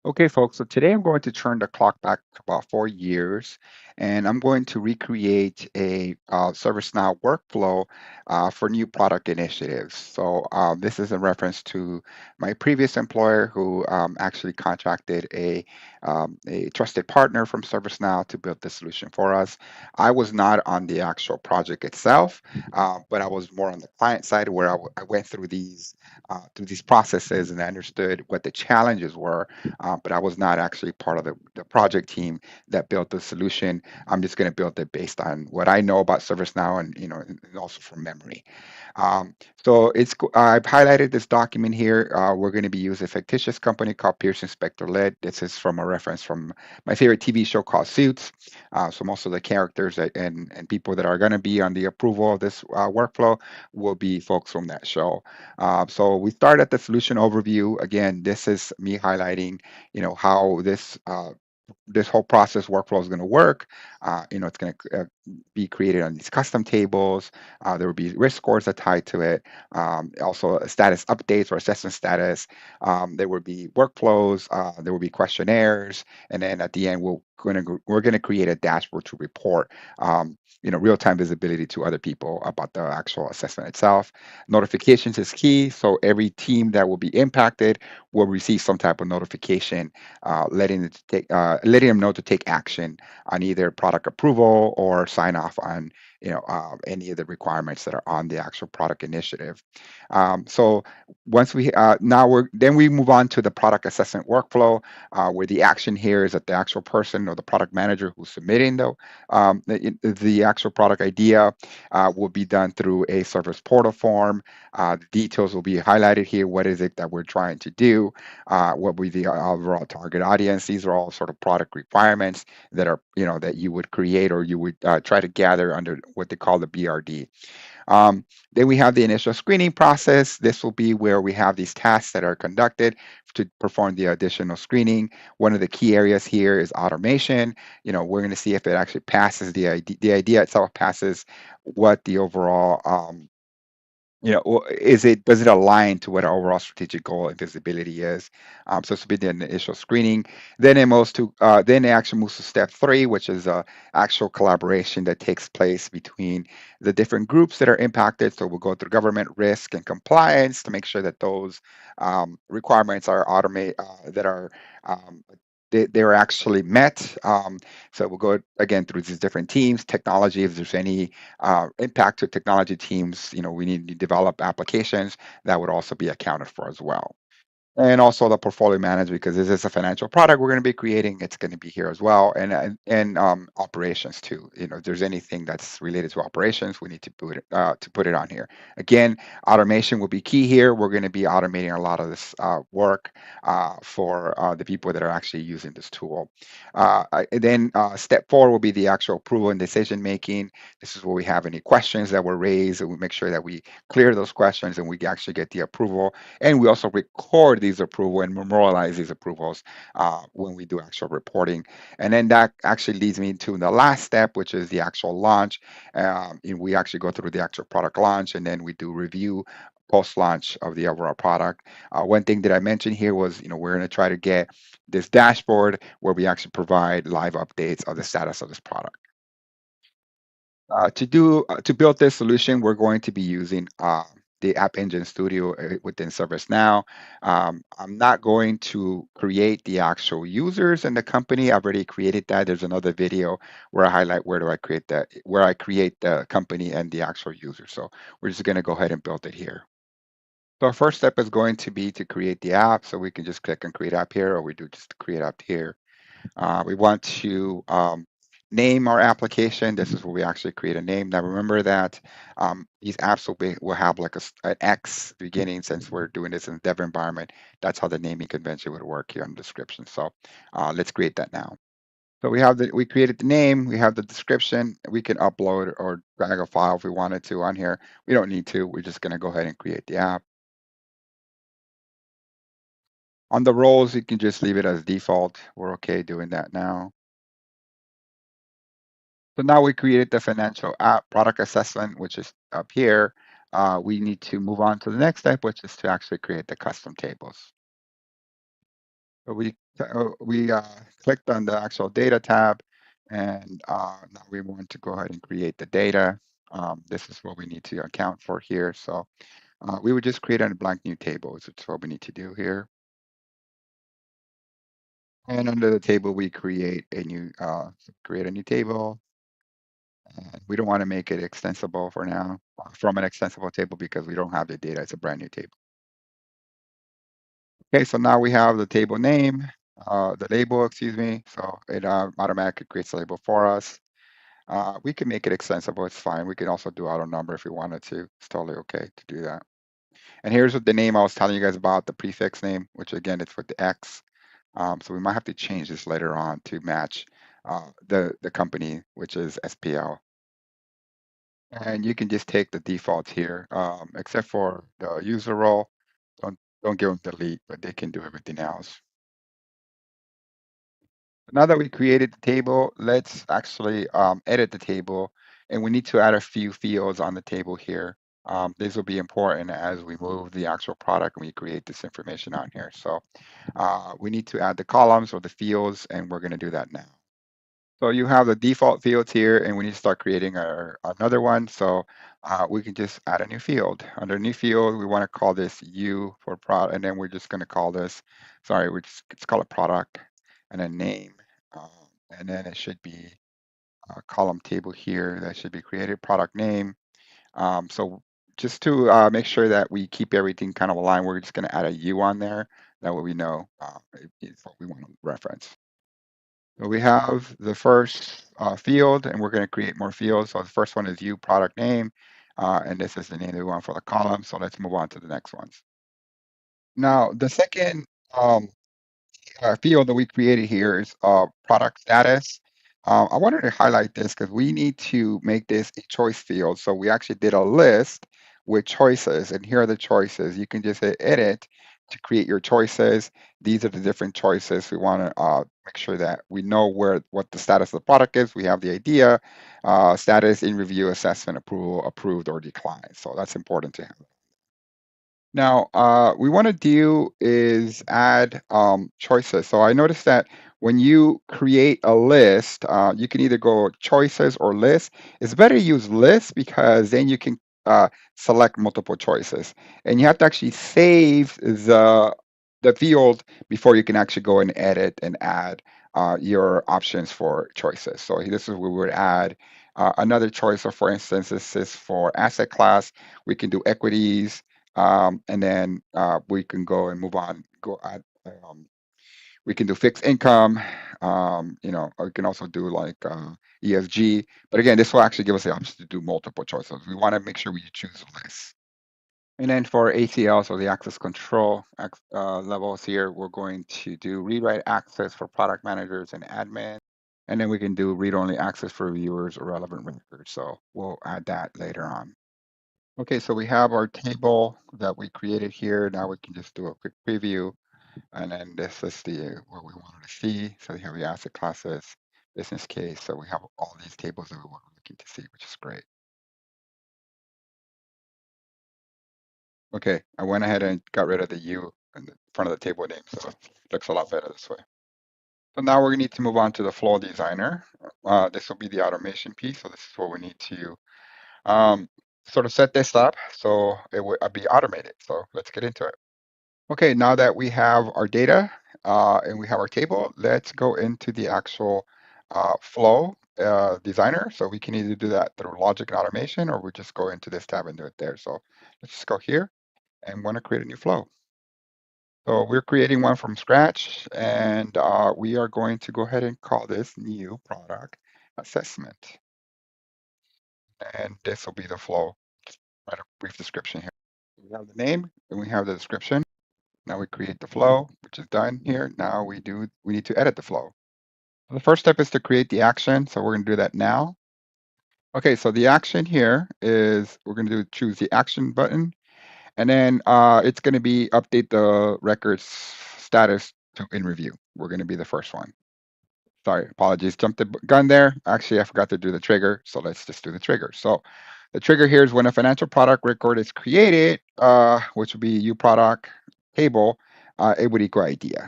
Okay, folks, so today I'm going to turn the clock back about 4 years, and I'm going to recreate a ServiceNow workflow for new product initiatives. So this is in reference to my previous employer who actually contracted a trusted partner from ServiceNow to build the solution for us. I was not on the actual project itself, but I was more on the client side where I went through these processes and I understood what the challenges were, but I was not actually part of the project team that built the solution. I'm just going to build it based on what I know about ServiceNow and and also from memory. I've highlighted this document here. We're going to be using a fictitious company called Pearson Spector Led. This is from a reference from my favorite TV show called Suits. So most of the characters and people that are going to be on the approval of this workflow will be folks from that show. So we start at the solution overview. Again, this is me highlighting, how this whole process workflow is going to work. It's going to be created on these custom tables. There will be risk scores that tie to it. Also, status updates or assessment status. There will be workflows. There will be questionnaires, and then at the end, we're going to create a dashboard to report. Real-time visibility to other people about the actual assessment itself. Notifications is key, so every team that will be impacted will receive some type of notification letting them know to take action on either product approval or sign off on any of the requirements that are on the actual product initiative. So once we now we're then we move on to the product assessment workflow, where the action here is that the actual person or the product manager who's submitting the actual product idea will be done through a service portal form. The details will be highlighted here. What is it that we're trying to do? What would be the overall target audience? These are all sort of product requirements that are, that you would create or you would try to gather under what they call the BRD. Um, then we have the initial screening process. This will be where we have these tasks that are conducted to perform the additional screening. One of the key areas here is automation. We're going to see if it actually passes the idea. The idea itself passes what the overall does it align to what our overall strategic goal and visibility is? So this will be the initial screening. Then it actually moves to step three, which is actual collaboration that takes place between the different groups that are impacted. So we'll go through government risk and compliance to make sure that those requirements are that are um, they're actually met. So we'll go again through these different teams, technology, if there's any impact to technology teams, we need to develop applications that would also be accounted for as well. And also the portfolio management, because this is a financial product we're going to be creating, it's going to be here as well, and operations too. If there's anything that's related to operations, we need to put it on here. Again, automation will be key here. We're going to be automating a lot of this work for the people that are actually using this tool. Step four will be the actual approval and decision making. This is where we have any questions that were raised, and we make sure that we clear those questions and we actually get the approval, and we also record these approval and memorialize these approvals when we do actual reporting. And then that actually leads me to the last step, which is the actual launch. We actually go through the actual product launch, and then we do review post-launch of the overall product. One thing that I mentioned here was, we're going to try to get this dashboard where we actually provide live updates of the status of this product. To build this solution, we're going to be using the App Engine Studio within ServiceNow. I'm not going to create the actual users in the company. I've already created that. There's another video where I highlight where I create the company and the actual user. So we're just going to go ahead and build it here. So our first step is going to be to create the app. So we can just click on create app here, or we do just create app here. We want to name our application. This is where we actually create a name. Now remember that these apps will have like an X beginning, since we're doing this in a dev environment. That's how the naming convention would work here in the description. So let's create that now. So we created the name, we have the description. We can upload or drag a file if we wanted to on here. We don't need to. We're just going to go ahead and create the app. On the roles, you can just leave it as default. We're okay doing that now. So now we created the financial app product assessment, which is up here. We need to move on to the next step, which is to actually create the custom tables. But we clicked on the actual data tab, and now we want to go ahead and create the data. This is what we need to account for here. So we would just create a blank new table. So that's what we need to do here. And under the table, we create a new table. And we don't want to make it extensible for now from an extensible table because we don't have the data. It's a brand new table. Okay, so now we have the table name, the label, excuse me. So it automatically creates a label for us. We can make it extensible. It's fine. We can also do auto number if we wanted to. It's totally okay to do that. And here's what the name I was telling you guys about, the prefix name, which again, it's with the X. So we might have to change this later on to match the company, which is SPL. And you can just take the defaults here, except for the user role. Don't give them delete, but they can do everything else. Now that we created the table, let's actually edit the table, and we need to add a few fields on the table here. These will be important as we move the actual product and we create this information on here. So we need to add the columns or the fields, and we're going to do that now. So you have the default fields here, and we need to start creating another one. So we can just add a new field. Under new field, we want to call this U for product, and then we're just going to call this, sorry, let's call it product, and then name. Um, and then it should be a column table here that should be created, product name. So just to make sure that we keep everything kind of aligned, we're just going to add a U on there. That way we know it's what we want to reference. So we have the first field, and we're going to create more fields. So the first one is U product name, and this is the name that we want for the column. So let's move on to the next ones. Now, the second field that we created here is product status. I wanted to highlight this because we need to make this a choice field. So we actually did a list with choices, and here are the choices. You can just hit edit to create your choices. These are the different choices. We want to make sure that we know what the status of the product is. We have the idea, status, in review, assessment, approval, approved, or declined. So that's important to have. Now, we want to do is add choices. So I noticed that when you create a list, you can either go choices or list. It's better to use list because then you can select multiple choices, and you have to actually save the field before you can actually go and edit and add your options for choices. So this is where we would add another choice. So for instance, this is for asset class. We can do equities, and then we can go and move on. We can do fixed income. Or we can also do like ESG. But again, this will actually give us the option to do multiple choices. We want to make sure we choose a list. And then for ACL, so the access control levels here, we're going to do read-write access for product managers and admin. And then we can do read-only access for reviewers or relevant records. So we'll add that later on. Okay, so we have our table that we created here. Now we can just do a quick preview. And then this is what we wanted to see. So we have the asset classes, business case. So we have all these tables that we were looking to see, which is great. Okay, I went ahead and got rid of the U in the front of the table name, so it looks a lot better this way. So now we need to move on to the flow designer. This will be the automation piece. So this is what we need to sort of set this up so it would be automated. So let's get into it. Okay, now that we have our data and we have our table, let's go into the actual flow designer. So we can either do that through logic and automation, or we just go into this tab and do it there. So let's just go here and want to create a new flow. So we're creating one from scratch, and we are going to go ahead and call this new product assessment. And this will be the flow. Write a brief description here. We have the name and we have the description. Now we create the flow, which is done here. Now we need to edit the flow. The first step is to create the action. So we're going to do that now. Okay, so the action here is we're going to choose the action button, and then it's going to be update the records status to in review. We're going to be the first one. Sorry, apologies, jumped the gun there. Actually, I forgot to do the trigger, so let's just do the trigger. So the trigger here is when a financial product record is created, which would be U product table, it would equal idea.